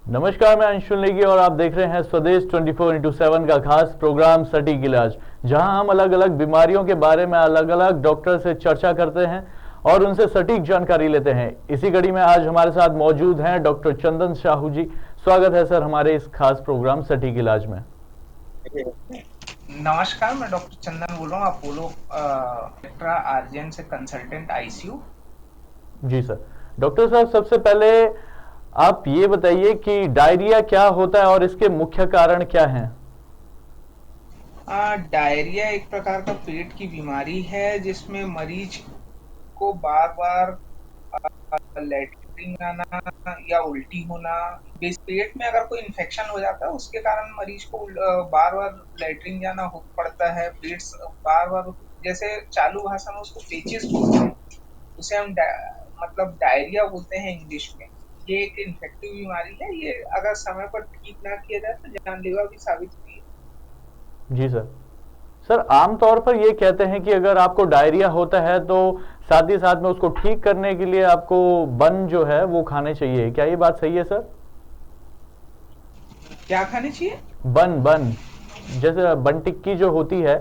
नमस्कार, मैं अंशुल नेगी और आप देख रहे हैं स्वदेश 24x7 का खास प्रोग्राम सटीक इलाज, जहां हम अलग अलग बीमारियों के बारे में अलग अलग डॉक्टर से चर्चा करते हैं और उनसे सटीक जानकारी लेते हैं। इसी कड़ी में आज हमारे साथ मौजूद हैं डॉक्टर चंदन साहू जी। स्वागत है सर हमारे इस खास प्रोग्राम सटीक इलाज में। नमस्कार, मैं डॉक्टर चंदन बोल रहा हूँ अपोलो इलेक्ट्रा आरजीएन से कंसल्टेंट आईसीयू। जी सर। डॉक्टर साहब, सबसे पहले आप ये बताइए कि डायरिया क्या होता है और इसके मुख्य कारण क्या हैं। डायरिया एक प्रकार का पेट की बीमारी है जिसमें मरीज को बार बार लैट्रिन आना या उल्टी होना। पेट में अगर कोई इन्फेक्शन हो जाता है उसके कारण मरीज को बार बार लैट्रिन जाना हो पड़ता है। पेट बार बार, जैसे चालू भाषा में उसको पेचिस बोलते हैं, उसे हम मतलब डायरिया बोलते हैं इंग्लिश में। ये एक इन्फेक्टिव बीमारी है। ये अगर समय पर ठीक ना किया जाए तो जानलेवा भी साबित हुई है। जी सर। सर, आमतौर पर ये कहते हैं कि अगर आपको डायरिया होता है तो साथ ही साथ में उसको ठीक करने के लिए आपको बन जो है वो खाने चाहिए। क्या ये बात सही है सर? क्या खाने चाहिए? बन बन जैसे बन टिक्की जो होती है,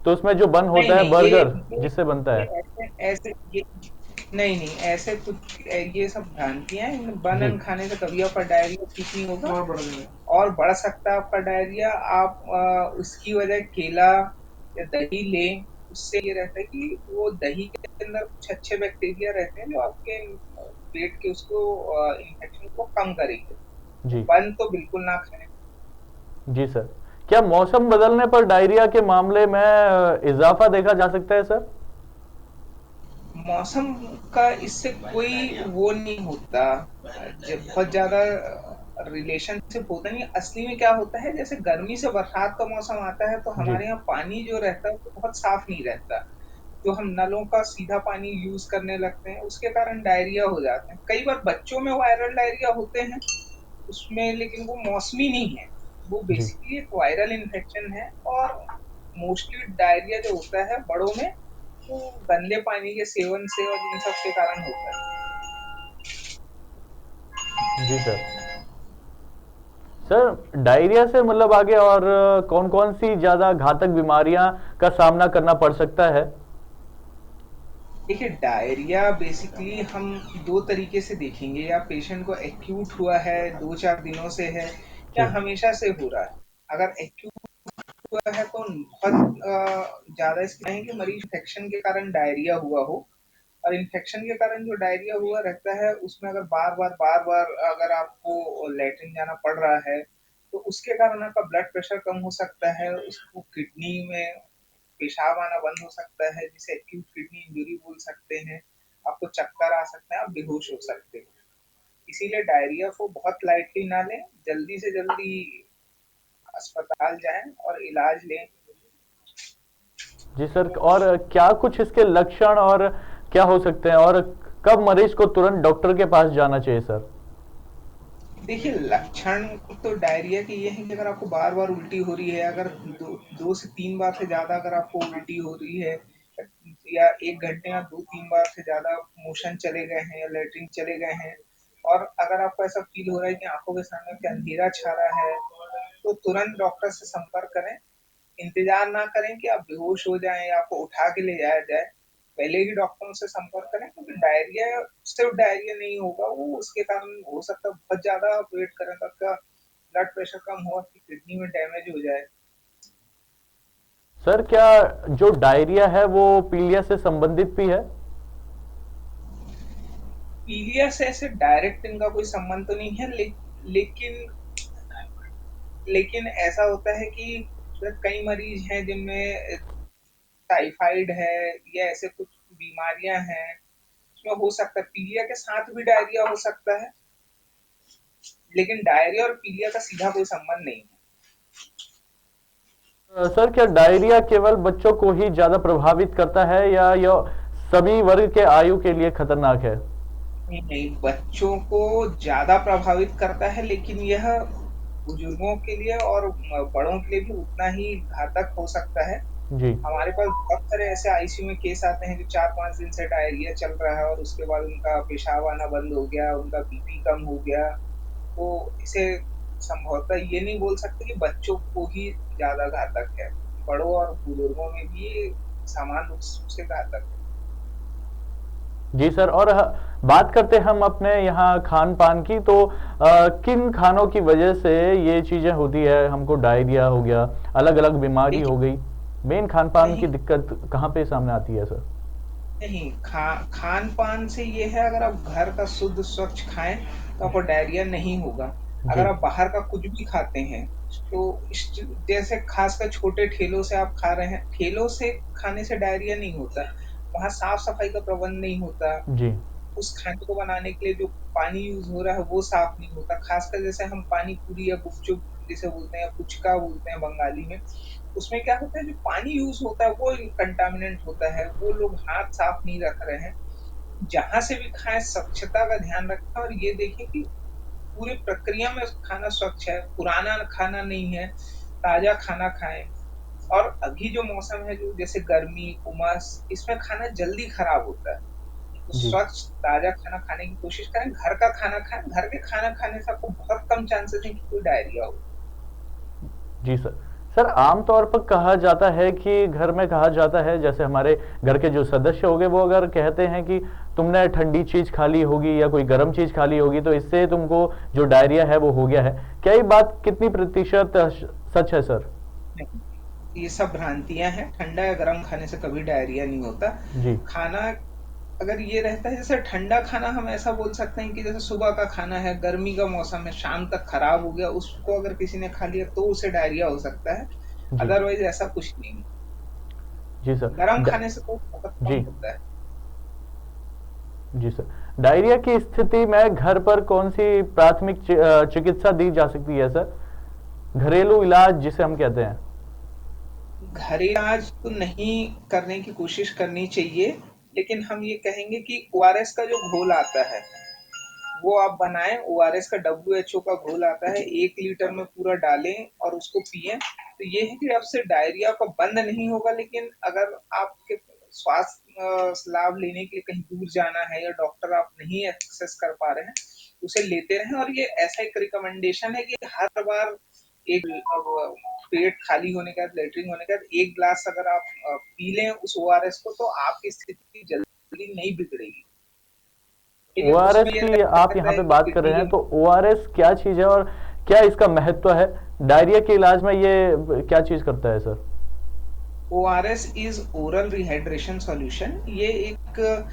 तो उसमें जो बन नहीं होता है, नहीं, बर्गर जिससे बनता ये है। ऐसे ऐसे ये नहीं नहीं, ऐसे कुछ ये सब भ्रांतियां हैं। जी। बनन खाने से कभी आपका डायरिया ठीक नहीं होगा, और बढ़ सकता है आपका डायरिया। आप उसकी वजह केला या दही लें। उससे ये रहता है कि वो दही के अंदर कुछ अच्छे बैक्टीरिया रहते हैं जो आपके पेट के उसको इन्फेक्शन को कम करेंगे। तो जी। बन तो बिल्कुल ना खाएं। जी सर। क्या मौसम बदलने पर डायरिया के मामले में इजाफा देखा जा सकता है सर? मौसम का इससे कोई वो नहीं होता, जब बहुत ज्यादा रिलेशनशिप होता नहीं। असली में क्या होता है, जैसे गर्मी से बरसात का मौसम आता है तो जी। हमारे यहाँ पानी जो रहता है वो बहुत साफ नहीं रहता। जो हम नलों का सीधा पानी यूज करने लगते हैं उसके कारण डायरिया हो जाते हैं। कई बार बच्चों में वायरल डायरिया होते हैं उसमें, लेकिन वो मौसमी नहीं है। वो जी। बेसिकली एक वायरल इन्फेक्शन है। और मोस्टली डायरिया जो होता है बड़ों में, वो गंदे पानी के सेवन से और इन सब के कारण होता है। जी सर। सर, डायरिया से मतलब आगे और कौन कौन सी ज्यादा घातक बीमारियां का सामना करना पड़ सकता है? देखिए, डायरिया बेसिकली हम दो तरीके से देखेंगे। या पेशेंट को एक्यूट हुआ है, 2-4 दिनों से है, या जी। हमेशा से हो रहा है। अगर एक्यूट हुआ है तो बहुत ज्यादा इसमें है कि मरीज इन्फेक्शन के कारण डायरिया हुआ हो। और इन्फेक्शन के कारण जो डायरिया हुआ रहता है उसमें अगर बार बार अगर आपको लैट्रिन जाना पड़ रहा है तो उसके कारण आपका ब्लड प्रेशर कम हो सकता है। उसको किडनी में पेशाब आना बंद हो सकता है, जिसे एक्यूट किडनी इंजरी बोल सकते हैं। आपको चक्कर आ सकता है, आप बेहोश हो सकते हैं। इसीलिए डायरिया को बहुत लाइटली ना लें, जल्दी से जल्दी अस्पताल जाएं और इलाज लें। जी सर। और क्या कुछ इसके लक्षण और क्या हो सकते हैं और कब मरीज को तुरंत डॉक्टर के पास जाना चाहिए सर? देखिए, लक्षण तो डायरिया के ये हैं कि अगर आपको बार बार उल्टी हो रही है, अगर 2 से 3 बार से ज्यादा अगर आपको उल्टी हो रही है, या 1 घंटे में 2-3 बार से ज्यादा मोशन चले गए हैं या लेटरिन चले गए हैं, और अगर आपको ऐसा फील हो रहा है कि आंखों के सामने के अंधेरा छा रहा है, तो तुरंत डॉक्टर से संपर्क करें। इंतजार ना करें कि आप बेहोश हो जाएं या आपको उठा के ले जाया जाए। पहले ही डॉक्टरों से संपर्क करें, क्योंकि डायरिया सिर्फ डायरिया नहीं होगा, वो उसके कारण हो सकता है बहुत ज्यादा आप वेट करें तो आपका ब्लड प्रेशर कम हो, आपकी किडनी में डैमेज हो जाए। सर, क्या जो डायरिया है वो पीलिया से संबंधित भी है? पीलिया से ऐसे डायरेक्ट इनका कोई संबंध तो नहीं है, लेकिन लेकिन ऐसा होता है कि कई मरीज हैं जिनमें टाइफाइड है या ऐसे कुछ बीमारियां हैं, उसमें हो सकता है पीलिया के साथ भी डायरिया हो सकता है। लेकिन डायरिया और पीलिया का सीधा कोई संबंध नहीं है। सर, क्या डायरिया केवल बच्चों को ही ज्यादा प्रभावित करता है या यह सभी वर्ग के आयु के लिए खतरनाक है? नहीं नहीं, बच्चों को ज्यादा प्रभावित करता है, लेकिन यह बुजुर्गों के लिए और बड़ों के लिए भी उतना ही घातक हो सकता है। जी। हमारे पास बहुत सारे ऐसे आईसीयू में केस आते हैं जो 4-5 दिन से डायरिया चल रहा है और उसके बाद उनका पेशाब आना बंद हो गया, उनका बीपी कम हो गया। तो इसे संभवतः ये नहीं बोल सकते कि बच्चों को ही ज्यादा घातक है, बड़ों और बुजुर्गों में भी ये समान रूप से घातक है। जी सर। और बात करते हम अपने यहाँ खान पान की, तो किन खानों की वजह से ये चीजें होती है, हमको डायरिया हो गया, अलग अलग बीमारी देखिए, हो गई, मेन खान पान की नहीं दिक्कत कहाँ पे सामने आती है सर? नहीं, खान पान से ये है, अगर आप घर का शुद्ध स्वच्छ खाएं तो आपको डायरिया नहीं होगा। अगर जी। आप बाहर का कुछ भी खाते हैं तो जैसे खासकर छोटे ठेलों से आप खा रहे हैं, ठेलों से खाने से डायरिया नहीं होता, वहाँ साफ सफाई का प्रबंध नहीं होता, जी। उस खाने को बनाने के लिए जो पानी यूज हो रहा है वो साफ नहीं होता। खासकर जैसे हम पानी पूरी या गुपचुप जिसे बोलते हैं या पुचका बोलते हैं बंगाली में, उसमें क्या होता है, जो पानी यूज होता है वो कंटामिनेंट होता है, वो लोग हाथ साफ नहीं रख रहे हैं। जहां से भी खाएं स्वच्छता का ध्यान रखें और ये देखें कि पूरी प्रक्रिया में खाना स्वच्छ है, पुराना खाना नहीं है, ताजा खाना खाएं। और अभी जो मौसम है, जो जैसे गर्मी उमस, इसमें खाना जल्दी खराब होता है, तो जी। स्वच्छ ताजा खाना खाने की कोशिश करें, घर का खाना खाएं। घर के खाना खाने से आपको बहुत कम चांसेस है कि कोई डायरिया हो। जी सर। सर आम तौर पर कहा जाता है कि घर में कहा जाता है, जैसे हमारे घर के जो सदस्य हो गए वो अगर कहते हैं कि तुमने ठंडी चीज खा ली होगी या कोई गर्म चीज खा ली होगी तो इससे तुमको जो डायरिया है वो हो गया है, क्या ये बात कितनी प्रतिशत सच है सर? नहीं, ये सब भ्रांतियां हैं, ठंडा या गर्म खाने से कभी डायरिया नहीं होता। जी। खाना अगर ये रहता है, जैसे ठंडा खाना हम ऐसा बोल सकते हैं कि जैसे सुबह का खाना है, गर्मी का मौसम है, शाम तक खराब हो गया, उसको अगर किसी ने खा लिया तो उसे डायरिया हो सकता है। जी। अदरवाइज ऐसा कुछ नहीं। जी सर। गर्म खाने से तो बहुत कम जी। होता है। जी सर। डायरिया की स्थिति में घर पर कौन सी प्राथमिक चिकित्सा दी जा सकती है सर? घरेलू इलाज जिसे हम कहते हैं। घरेलू इलाज तो नहीं करने की कोशिश करनी चाहिए, लेकिन हम ये कहेंगे कि ओआरएस का जो घोल आता है वो आप बनाएं। ओआरएस का डब्ल्यूएचओ का घोल आता है, 1 लीटर में पूरा डालें और उसको पिए। तो ये है कि आपसे डायरिया का बंद नहीं होगा, लेकिन अगर आपके स्वास्थ्य लाभ लेने के लिए कहीं दूर जाना है या डॉक्टर आप नहीं एक्सेस कर पा रहे हैं, उसे लेते रहें। और ये ऐसा एक रिकमेंडेशन है कि हर बार एक पेट खाली होने के बाद, लेटरिन होने के बाद 1 गिलास अगर आप पी लें उस ओआरएस को, तो आपकी स्थिति जल्दी नहीं बिगड़ेगी। लेकिन ओआरएस उसमें ये की आप रहता यहाँ है पे कि बात कर किडनी रहे हैं, के तो ओआरएस क्या चीज़ है और क्या इसका महत्व है? डायरिया के इलाज में ये क्या चीज़ करता है sir? ORS is oral rehydration solution. ये एक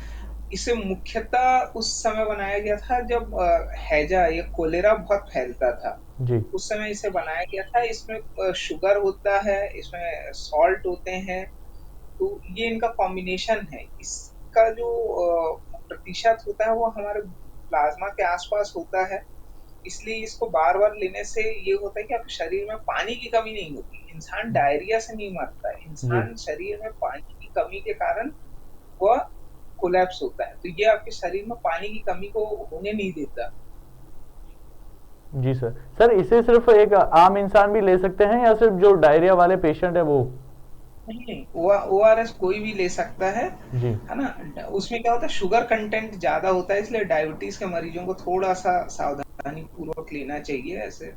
इसे मुख्यतः उस समय बनाया गया था जब हैजा या कोलेरा बहुत फैलता था। जी। उस समय इसे बनाया गया था। इसमें शुगर होता है, इसमें सॉल्ट होते हैं, तो ये इनका कॉम्बिनेशन है। इसका जो प्रतिशत होता है वो हमारे प्लाज्मा के आसपास होता है। इसलिए इसको बार बार लेने से ये होता है कि आपके शरीर में पानी की कमी नहीं होती। इंसान डायरिया से नहीं मरता है, जी। इंसान शरीर में पानी की कमी के कारण वह कोलैप्स होता है। तो ये आपके शरीर में पानी की कमी को होने नहीं देता। जी सर। सर इसे सिर्फ एक आम इंसान भी ले सकते हैं या सिर्फ जो डायरिया वाले पेशेंट है वो? नहीं नहीं, ओआरएस कोई भी ले सकता जी। है ना। उसमें क्या होता है, शुगर कंटेंट ज्यादा होता है, इसलिए डायबिटीज के मरीजों को थोड़ा सा सावधानी पूर्वक लेना चाहिए ऐसे।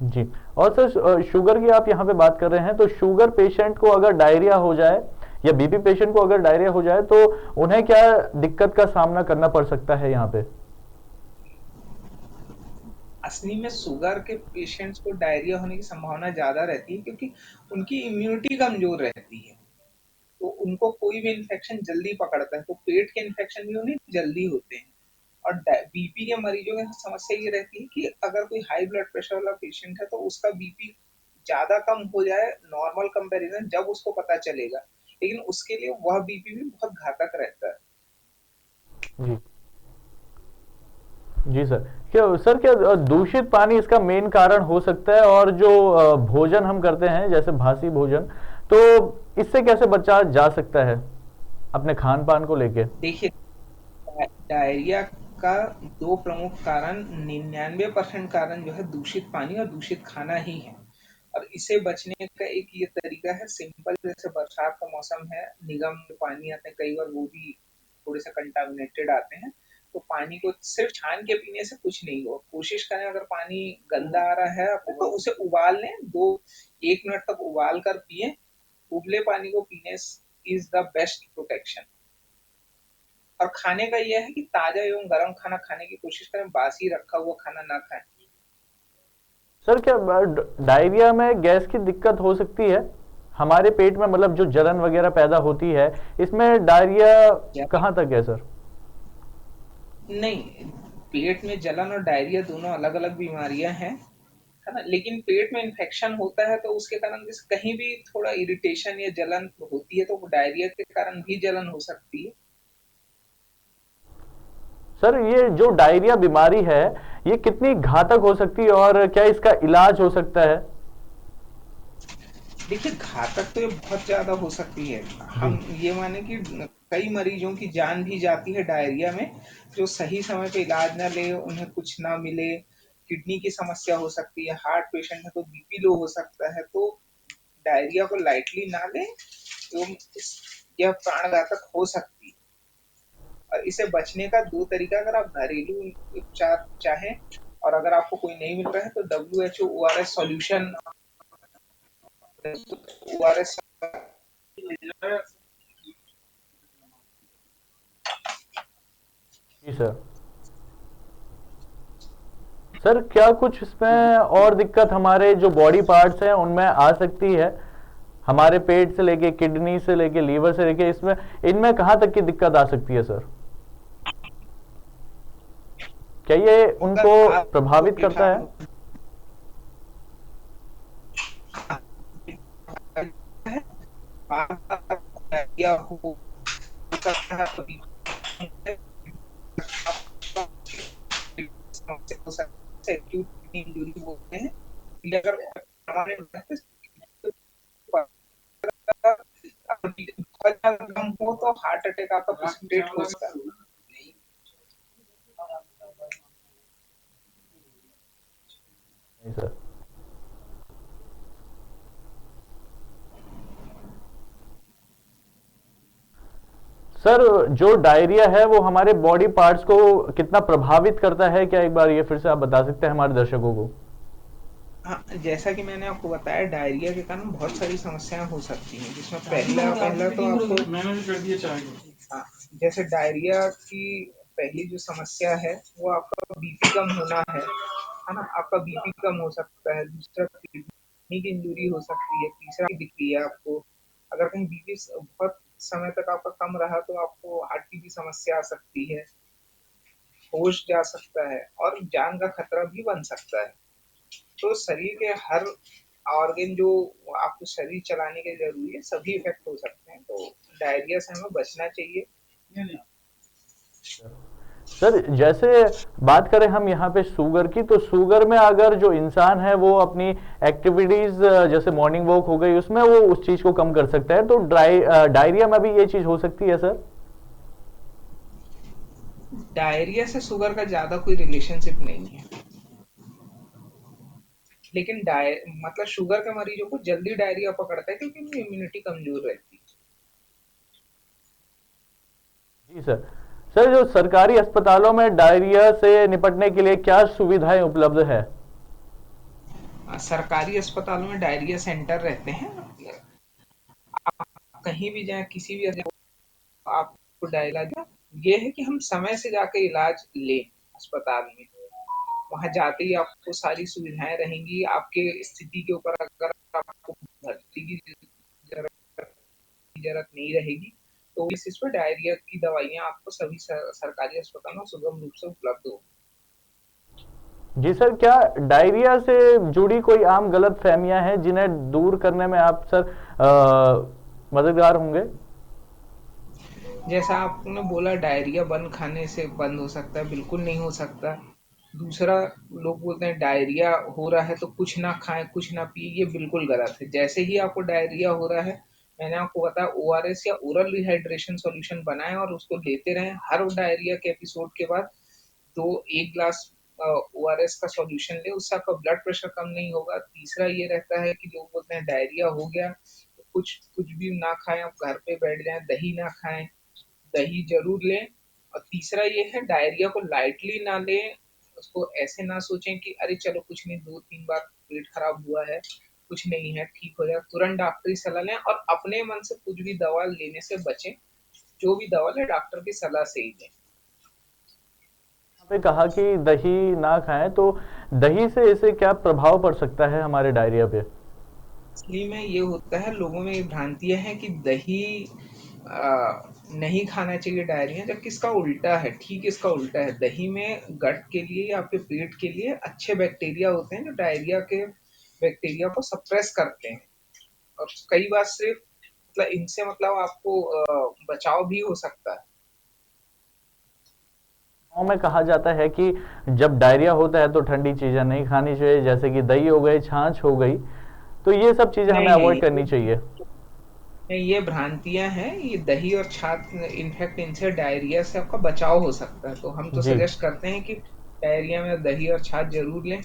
जी। और सर शुगर की आप यहाँ पे बात कर रहे हैं, तो शुगर पेशेंट को अगर डायरिया हो जाए या बीपी पेशेंट को अगर डायरिया हो जाए तो उन्हें क्या दिक्कत का सामना करना पड़ सकता है यहाँ पे? असली में शुगर के पेशेंट्स को डायरिया होने की संभावना ज्यादा रहती है, क्योंकि उनकी इम्यूनिटी कमजोर रहती है, तो उनको कोई भी इन्फेक्शन जल्दी पकड़ता है, तो पेट के इन्फेक्शन भी उन्हें जल्दी होते हैं। और बीपी के मरीजों की समस्या ये रहती है कि अगर कोई हाई ब्लड प्रेशर वाला पेशेंट है तो उसका बीपी ज्यादा कम हो जाए नॉर्मल कंपैरिजन, जब उसको पता चलेगा, लेकिन उसके लिए वह बीपी भी बहुत घातक रहता है। जी। जी सर। क्या दूषित पानी इसका मेन कारण हो सकता है? और जो भोजन हम करते हैं जैसे बासी भोजन, तो इससे कैसे बचा जा सकता है अपने खान पान को लेके? देखिए, डायरिया का दो प्रमुख कारण, 99% कारण जो है दूषित पानी और दूषित खाना ही है। और इसे बचने का एक ये तरीका है सिंपल, जैसे बरसात का मौसम है, निगम के पानी आते हैं, कई बार वो भी थोड़े से कंटामिनेटेड आते हैं, तो पानी को सिर्फ छान के पीने से कुछ नहीं होगा। कोशिश करें अगर पानी गंदा आ रहा है आपको तो उसे उबाल लें, 1 मिनट तक उबाल कर पिए। उबले पानी को पीने इज द बेस्ट प्रोटेक्शन। और खाने का यह है कि ताजा एवं गर्म खाना खाने की कोशिश करें, बासी रखा हुआ खाना ना खाएं। सर क्या डायरिया में गैस की दिक्कत हो सकती है हमारे पेट में, मतलब जो जलन वगैरह पैदा होती है, इसमें डायरिया क्या? कहाँ तक है सर? नहीं, पेट में जलन और डायरिया दोनों अलग अलग बीमारियां हैं, है ना। लेकिन पेट में इन्फेक्शन होता है तो उसके कारण जैसे कहीं भी थोड़ा इरिटेशन या जलन होती है तो वो डायरिया के कारण भी जलन हो सकती है। सर ये जो डायरिया बीमारी है, ये कितनी घातक हो सकती है और क्या इसका इलाज हो सकता है? देखिए, घातक तो ये बहुत ज्यादा हो सकती है। जी। हम ये माने कि कई मरीजों की जान भी जाती है डायरिया में, जो सही समय पे इलाज ना ले, उन्हें कुछ ना मिले। किडनी की समस्या हो सकती है, हार्ट पेशेंट है तो बीपी लो हो सकता है। तो डायरिया को लाइटली ना लें, एवं यह प्राणघातक हो सकती है। और इसे बचने का 2 तरीका, अगर आप घरेलू उपचार चाहें और अगर आपको कोई नहीं मिल रहा है तो WHO ORS सॉल्यूशन, ORS। जी सर। सर क्या कुछ इसमें और दिक्कत हमारे जो बॉडी पार्ट्स हैं उनमें आ सकती है? हमारे पेट से लेके किडनी से लेके लीवर से लेके इसमें, इनमें कहाँ तक की दिक्कत आ सकती है सर? क्या ये अगर उनको आपको प्रभावित करता है? डायरिया हो सकता है, कभी समस्या हो सकती है, एक्यूट किडनी इंजरी बोलते हैं। ये अगर हमारे बहुत ज्यादा कम हो तो हार्ट अटैक आपका प्रेसिपिटेट हो सकता है। नहीं सर। सर जो डायरिया है वो हमारे बॉडी पार्ट्स को कितना प्रभावित करता है, क्या एक बार ये फिर से आप बता सकते हैं हमारे दर्शकों को? हाँ, जैसा कि मैंने आपको बताया, डायरिया के कारण बहुत सारी समस्याएं हो सकती हैं, जिसमें पहला पहला तो आपको मैंने भी कर दिया चाय। हाँ, जैसे डायरिया की पहली जो समस्या है वो आपका बीपी कम होना है ना। आपका बीपी कम हो सकता है। दूसरा, किडनी की इंजरी हो सकती है। तीसरा दिखती है आपको, अगर कहीं बीपी बहुत समय तक आपका कम रहा तो आपको हार्ट की भी समस्या आ सकती है, होश जा सकता है और जान का खतरा भी बन सकता है। तो शरीर के हर ऑर्गन जो आपको शरीर चलाने के जरूरी है, सभी इफेक्ट हो सकते हैं। तो डायरिया से हमें बचना चाहिए। सर जैसे बात करें हम यहाँ पे शुगर की, तो शुगर में अगर जो इंसान है वो अपनी एक्टिविटीज जैसे मॉर्निंग वॉक हो गई उसमें वो उस चीज को कम कर सकता है, तो डायरिया में भी ये चीज हो सकती है सर? डायरिया से शुगर का ज्यादा कोई रिलेशनशिप नहीं है, लेकिन मतलब शुगर के मरीजों को जल्दी डायरिया पकड़ता है क्योंकि उनकी इम्यूनिटी कमजोर रहती है। जी सर। सर जो सरकारी अस्पतालों में डायरिया से निपटने के लिए क्या सुविधाएं उपलब्ध है? सरकारी अस्पतालों में डायरिया सेंटर रहते हैं। आप कहीं भी जाएं, किसी भी आपको डायरिया, ये है कि हम समय से जाकर इलाज लें अस्पताल में। वहां जाते ही आपको सारी सुविधाएं रहेंगी। आपके स्थिति के ऊपर अगर आपको भर्ती की जरूरत नहीं रहेगी तो इस पर डायरिया की दवाइयां आपको सभी सरकारी अस्पतालों में सुगम रूप से उपलब्ध होगी। जी सर, क्या डायरिया से जुड़ी कोई आम गलत फहमियां हैं जिन्हें दूर करने में आप सर मददगार होंगे? जैसा आपने बोला, डायरिया बंद खाने से बंद हो सकता है, बिल्कुल नहीं हो सकता। दूसरा, लोग बोलते हैं डायरिया हो रहा है तो कुछ ना खाएं, कुछ ना पिए, ये बिल्कुल गलत है। जैसे ही आपको डायरिया हो रहा है, मैंने आपको बताया, ओआरएस या ओरल रिहाइड्रेशन सॉल्यूशन बनाएं और उसको लेते रहें। हर डायरिया के एपिसोड के बाद 1 गिलास ओआरएस का सॉल्यूशन ले, उससे आपका ब्लड प्रेशर कम नहीं होगा। तीसरा ये रहता है कि लोग बोलते हैं डायरिया हो गया तो कुछ कुछ भी ना खाएं, आप घर पे बैठ जाएं, दही ना खाएं। दही जरूर लें और तीसरा ये है, डायरिया को लाइटली ना लें, उसको ऐसे ना सोचें कि अरे चलो कुछ नहीं, 2-3 बार पेट खराब हुआ है, कुछ नहीं है, ठीक हो जाएगा। तुरंत डॉक्टरी सलाह लें और अपने मन से कुछ भी दवा लेने से बचें। जो भी दवा लें डॉक्टर की सलाह से ही लें। यहाँ पे कहा कि दही ना खाएं, तो दही से ऐसे क्या प्रभाव पड़ सकता है हमारे डायरिया पे? असली में ये होता है, लोगों में ये भ्रांतियाँ हैं कि दही नहीं खाना चाहिए डायरिया, जबकि इसका उल्टा है, ठीक इसका उल्टा है। दही में गट के लिए या आपके पेट के लिए अच्छे बैक्टीरिया होते हैं जो डायरिया के बैक्टीरिया को सप्रेस करते हैं। और कई बार सिर्फ मतलब इनसे मतलब आपको बचाव भी हो सकता है। गाँव में कहा जाता है कि जब डायरिया होता है तो ठंडी चीजें नहीं खानी चाहिए, जैसे कि दही हो गई, छाछ हो गई, तो ये सब चीजें हमें नहीं अवॉइड नहीं करनी चाहिए। नहीं, ये भ्रांतियां हैं। ये दही और छाछ, इनफैक्ट इनसे डायरिया से आपका बचाव हो सकता है, तो हम तो जी। सजेस्ट करते हैं कि डायरिया में दही और छाछ जरूर लें।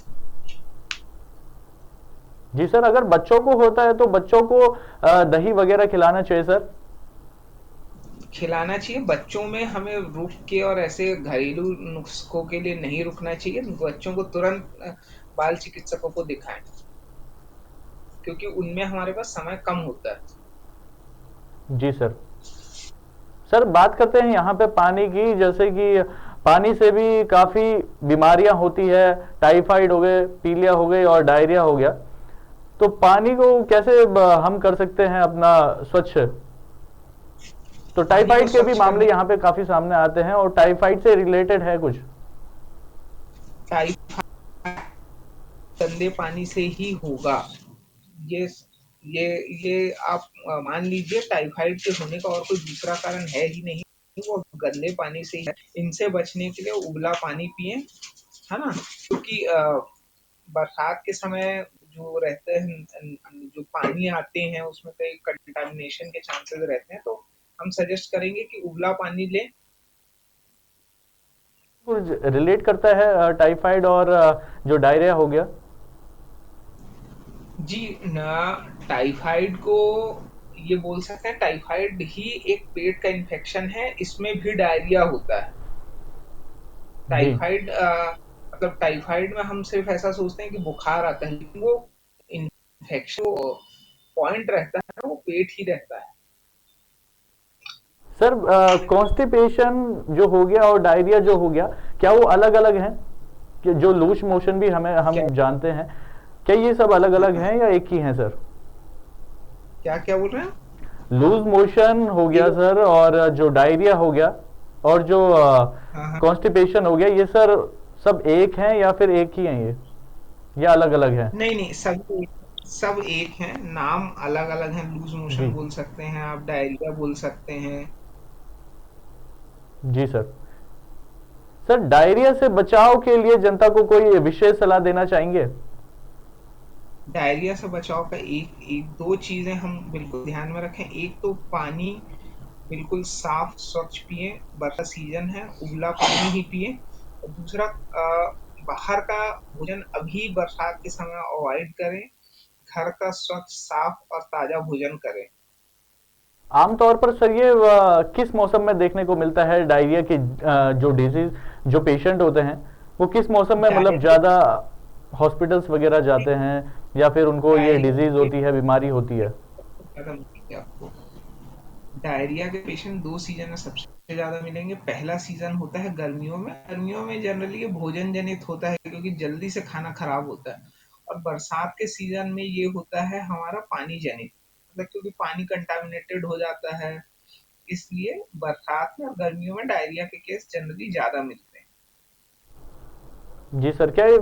जी सर, अगर बच्चों को होता है तो बच्चों को दही वगैरह खिलाना चाहिए सर? खिलाना चाहिए। बच्चों में हमें रुक के और ऐसे घरेलू नुस्खों के लिए नहीं रुकना चाहिए। बच्चों को तुरंत बाल चिकित्सकों को दिखाएं, क्योंकि उनमें हमारे पास समय कम होता है। जी सर। सर, बात करते हैं यहाँ पे पानी की, जैसे कि पानी से भी काफी बीमारियां होती है। टाइफाइड हो गए, पीलिया हो गई और डायरिया हो गया। तो पानी को कैसे हम कर सकते हैं अपना स्वच्छ? तो पानी को टाइफाइड के भी स्वच्छ मामले करने यहाँ पे काफी सामने आते हैं, और टाइफाइड से रिलेटेड है कुछ? टाइप गंदे पानी से ही होगा। ये ये ये आप मान लीजिए, टाइफाइड के होने का और कोई दूसरा कारण है ही नहीं, वो गंदे पानी से ही है। इनसे बचने के लिए उबला पानी पिए, है ना? क्योंकि बरसात के समय जो रहते हैं, जो पानी आते हैं उसमें कई कंटामिनेशन के चांसेस रहते हैं, तो हम सजेस्ट करेंगे कि उबला पानी लें। कुछ रिलेट करता है टाइफाइड और जो डायरिया हो गया? जी ना, टाइफाइड को ये बोल सकते हैं, टाइफाइड ही एक पेट का इन्फेक्शन है, इसमें भी डायरिया होता है। जी। टाइफाइड मतलब टाइफाइड में हम सिर्फ ऐसा सोचते हैं कि बुखार आता है, लेकिन वो इन्फेक्शन पॉइंट रहता है, वो पेट ही रहता है। सर, कॉन्स्टिपेशन जो हो गया और डायरिया जो हो गया, क्या वो अलग अलग हैं? कि जो लूज मोशन भी हम क्या जानते हैं, क्या ये सब अलग अलग हैं या एक ही हैं सर? क्या क्या बोल रहे हैं? लूज मोशन हो गया ये सर, और जो डायरिया हो गया, और जो हाँ हाँ, कॉन्स्टिपेशन हो गया, ये सर सब एक हैं या फिर एक ही हैं ये, या अलग अलग हैं? नहीं नहीं, सब एक हैं, नाम अलग अलग हैं। लूज मोशन जी। बोल सकते हैं आप, डायरिया बोल सकते हैं। जी सर। सर, डायरिया से बचाव के लिए जनता को कोई विशेष सलाह देना चाहेंगे? डायरिया से बचाव का एक एक दो चीजें हम बिल्कुल ध्यान में रखें। एक तो पानी बिल्कुल साफ स्वच्छ पिए, बरसात सीजन है, उबला पानी ही पिए। और दूसरा, बाहर का भोजन अभी बरसात के समय अवॉइड करें। घर का स्वच्छ साफ और ताजा भोजन करें। आमतौर पर सर ये किस मौसम में देखने को मिलता है डायरिया की जो डिजीज, जो पेशेंट होते हैं, वो किस मौसम में मतलब डायरिया ज्यादा हॉस्पिटल्स वगैरह जाते हैं, या फिर उनको ये डायरिया डिजीज के होती है, बीमारी होती है? ज्यादा मिलेंगे आपको। डायरिया के पेशेंट दो सीजन में सबसे ज्यादा मिलेंगे। पहला सीजन होता है गर्मियों में। गर्मियों में जनरली ये भोजन जनित होता है, क्योंकि जल्दी से खाना खराब होता है। और बरसात के सीजन में ये होता है हमारा पानी जनित, मतलब क्योंकि पानी कंटामिनेटेड हो जाता है, इसलिए बरसात में और गर्मियों में डायरिया के केस जनरली ज्यादा मिलते हैं। जी सर, क्या ये,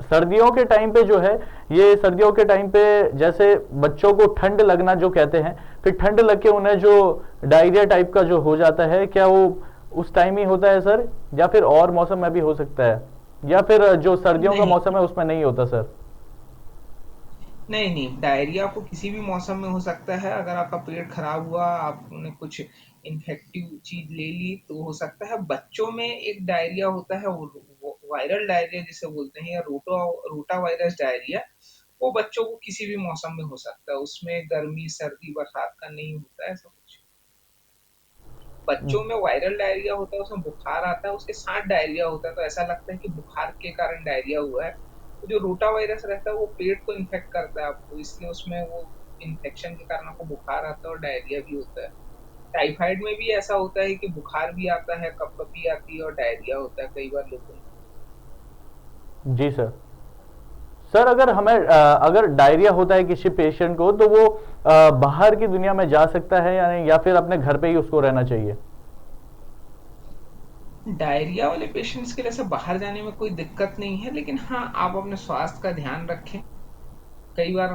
सर्दियों के टाइम पे जो है, ये सर्दियों के टाइम पे जैसे बच्चों को ठंड लगना जो कहते हैं, फिर ठंड लग के उन्हें जो डायरिया टाइप का जो हो जाता है, क्या वो उस टाइम ही होता है सर, या फिर और मौसम में भी हो सकता है, या फिर जो सर्दियों का नहीं मौसम है उसमें नहीं होता सर? नहीं नहीं, डायरिया आपको किसी भी मौसम में हो सकता है। अगर आपका पेट खराब हुआ, आपने कुछ इन्फेक्टिव चीज ले ली, तो हो सकता है। बच्चों में एक डायरिया होता है, वो वायरल डायरिया जिसे बोलते हैं, या रोटा वायरस डायरिया। वो बच्चों को किसी भी मौसम में हो सकता है, उसमें गर्मी सर्दी बरसात का नहीं होता है ऐसा कुछ। बच्चों में वायरल डायरिया होता है, उसमें बुखार आता है, उसके साथ डायरिया होता है, तो ऐसा लगता है कि बुखार के कारण डायरिया हुआ है। तो जो रोटा वायरस रहता है वो पेट को इन्फेक्ट करता है आपको, इसलिए उसमें वो इन्फेक्शन के कारण आपको बुखार आता है और डायरिया भी होता है। टाइफाइड में भी ऐसा होता है कि बुखार भी आता है, कपकपी आती है और डायरिया होता है कई बार लोगों में। जी सर। सर अगर हमें अगर डायरिया होता है किसी पेशेंट को, तो वो बाहर की दुनिया में जा सकता है या नहीं, या फिर अपने घर पे ही उसको रहना चाहिए? डायरिया वाले पेशेंट्स के लिए से बाहर जाने में कोई दिक्कत नहीं है, लेकिन हाँ आप अपने स्वास्थ्य का ध्यान रखें। कई बार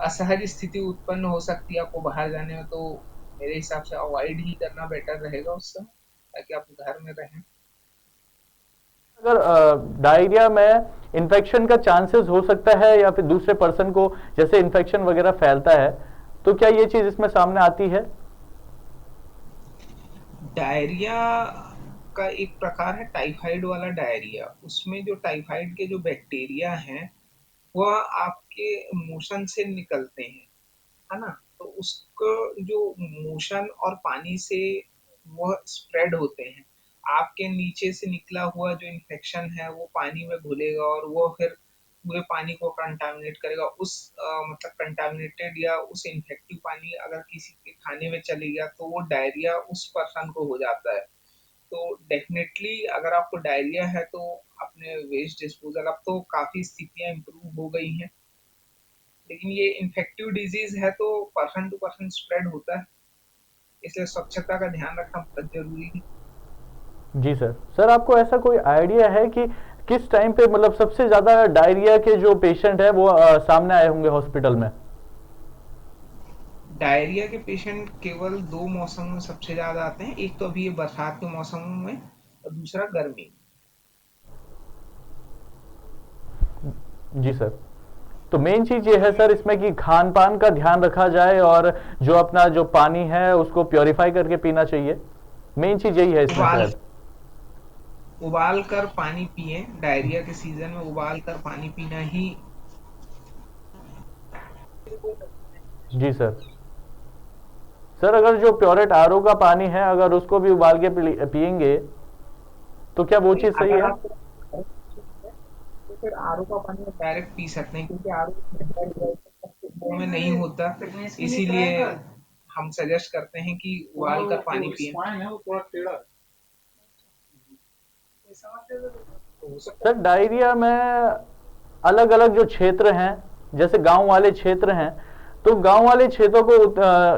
असहज स्थिति उत्पन्न हो सकती है आपको बाहर जाने में, तो मेरे हिसाब से अवॉइड ही करना बेटर रहेगा उस समय, ताकि आप घर में रहें। अगर डायरिया में इन्फेक्शन का चांसेस हो सकता है, या फिर दूसरे पर्सन को जैसे इन्फेक्शन वगैरह फैलता है, तो क्या ये चीज इसमें सामने आती है? डायरिया का एक प्रकार है टाइफाइड वाला डायरिया। उसमें जो टाइफाइड के जो बैक्टीरिया हैं वह आपके मोशन से निकलते हैं, है ना? तो उसको जो मोशन और पानी से वह स्प्रेड होते हैं। आपके नीचे से निकला हुआ जो इन्फेक्शन है वो पानी में घुलेगा और वो फिर पूरे पानी को कंटामिनेट करेगा। मतलब कंटामिनेटेड या उस इन्फेक्टिव पानी अगर किसी के खाने में चले गया तो वो डायरिया उस पर्सन को हो जाता है। तो डेफिनेटली अगर आपको डायरिया है तो अपने वेस्ट डिस्पोजल, अब तो काफी स्थितियां इम्प्रूव हो गई हैं, लेकिन ये इन्फेक्टिव डिजीज है तो पर्सन टू पर्सन स्प्रेड होता है, इसलिए स्वच्छता का ध्यान रखना बहुत जरूरी है। जी सर। सर आपको ऐसा कोई आइडिया है कि किस टाइम पे मतलब सबसे ज्यादा डायरिया के जो पेशेंट है वो सामने आए होंगे हॉस्पिटल में? डायरिया के पेशेंट केवल दो मौसम में सबसे ज्यादा आते हैं, एक तो अभी ये बरसात के मौसम में और दूसरा गर्मी। जी सर। तो मेन चीज ये है सर इसमें कि खान पान का ध्यान रखा जाए, और जो अपना जो पानी है उसको प्योरीफाई करके पीना चाहिए। मेन चीज यही है इसमें उबाल शायद। उबाल कर पानी पिए, डायरिया के सीजन में उबाल कर पानी पीना ही। जी सर। सर अगर जो प्योरेट आरओ का पानी है, अगर उसको भी उबाल के पियेंगे, तो क्या वो चीज सही अगर है? आप तो फिर आरओ का पानी आप डायरेक्ट पी सकते हैं, क्योंकि आरओ में नहीं होता, इसीलिए हम सजेस्ट करते हैं कि उबाल कर पानी पिए। सर डायरिया में अलग अलग जो क्षेत्र हैं, जैसे गांव वाले क्षेत्र हैं, तो गांव वाले क्षेत्रों को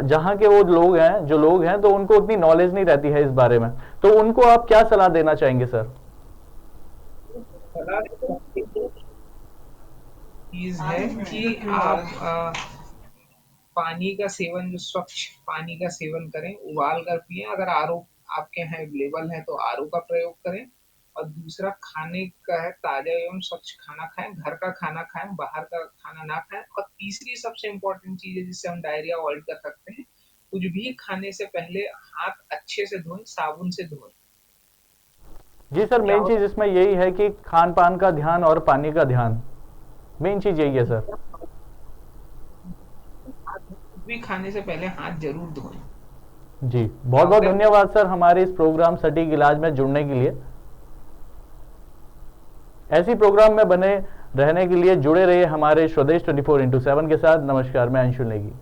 जहां के वो लोग हैं, जो लोग हैं, तो उनको उतनी नॉलेज नहीं रहती है इस बारे में, तो उनको आप क्या सलाह देना चाहेंगे सर? चीज है कि आप पानी का सेवन, जो स्वच्छ पानी का सेवन करें, उबाल कर पिए। अगर आरओ आपके यहाँ अवेलेबल है तो आरओ का प्रयोग करें। और दूसरा, खाने का है ताजा एवं स्वच्छ खाना खाएं, घर का खाना खाएं, बाहर का खाना ना खाएं। और तीसरी सबसे इम्पोर्टेंट चीज है जिससे हम डायरिया अवॉइड कर सकते हैं, कुछ भी खाने से पहले हाथ अच्छे से धोएं, साबुन से धोएं। जी सर। क्या मेन चीज होता इसमें यही है कि खान पान का ध्यान और पानी का ध्यान, मेन चीज यही है सर। है, कुछ भी खाने से पहले हाथ जरूर धोएं। जी, बहुत क्या बहुत होता है, धन्यवाद सर हमारे इस प्रोग्राम सटीक इलाज में जुड़ने के लिए। ऐसी प्रोग्राम में बने रहने के लिए जुड़े रहिए हमारे स्वदेश 24x7 के साथ। नमस्कार, मैं अंशुल नेगी।